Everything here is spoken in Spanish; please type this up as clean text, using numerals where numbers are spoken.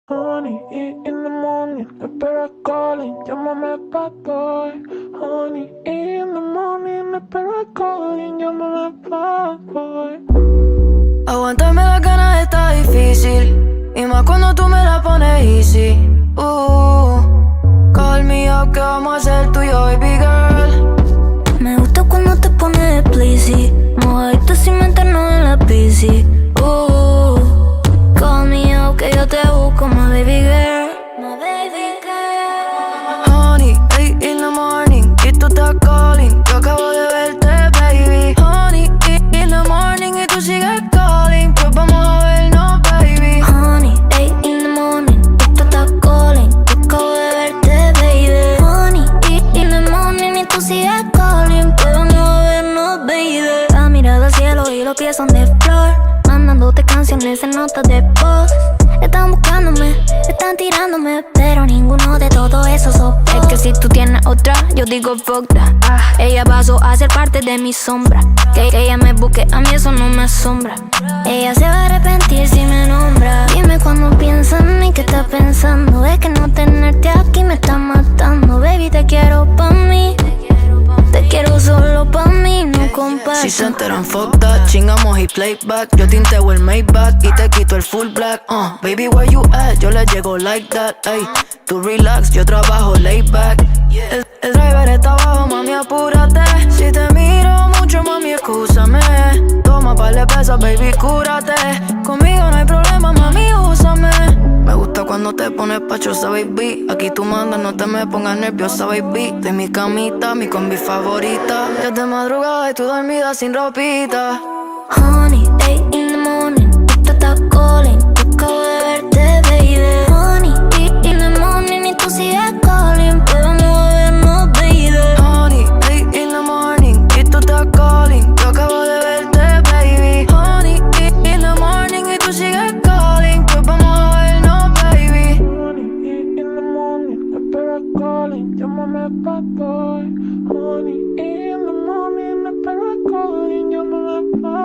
Honey, in the morning, espera calling, llámame bad boy. Honey, in the morning, espera calling, llámame bad boy. Aguantarme las ganas está difícil, y más cuando tú me la pones easy. Call me up, que vamos a hacer tú y yo, baby girl. Me gusta cuando te pones pleasy, mojadito sin meternos en la bici. Call me up, que yo te busco, my baby girl. My baby girl. Honey, 8 in the morning, y tú estás calling. Yo acabo de verte, baby. Honey, 8 in the morning, y tú sigues calling. Pues vamos a vernos, baby. Honey, 8 in the morning, y tú estás calling. Yo acabo de verte, baby. Honey, 8 in the morning, y tú sigues calling. Pues vamos a vernos, baby. La mirada al cielo y los pies son de flor, mandándote canciones en notas de voz. Están buscándome, están tirándome, pero ninguno de todo eso soporta. Es que si tú tienes otra, yo digo fuck that. Ella pasó a ser parte de mi sombra. Que ella me busque, a mí eso no me asombra. Ella se va a arrepentir si me nombra. Dime cuando piensas en mí, ¿qué estás pensando? Es que no tenerte aquí me está matando. Baby, te quiero pa' mí, te quiero solo pa' mí, no comparto. Si se enteran, fuck that, chingamos y playback. Yo tinteo el Maybach y te quito el full black. Baby, where you at? Yo le llego like that, ey. Tú relax, yo trabajo laid back. El driver está abajo, mami, apúrate. Si te miro mucho, mami, excúsame. Toma par de pesas, baby, cúrate. Conmigo no hay problema, mami, úsame. Me gusta cuando te pones pachosa, baby. Aquí tú mandas, no te me pongas nerviosa, baby. De mi camita, mi combi favorita. Yo de madrugada y tú dormida sin ropita. Honey, 8 in the morning, tú estás calling. Yo acabo de verte, baby. Honey, 8 in the morning, y tú sigues calling. Pues vamos a vernos, baby. Honey, 8 in the morning, y tú estás calling. Yo acabo de verte, baby. Honey, 8 in the morning, y tú sigues calling. Pues vamos a vernos, baby. Honey, in the morning, espera calling, llámame bad boy. Honey, in the morning, espera calling, llámame bad boy.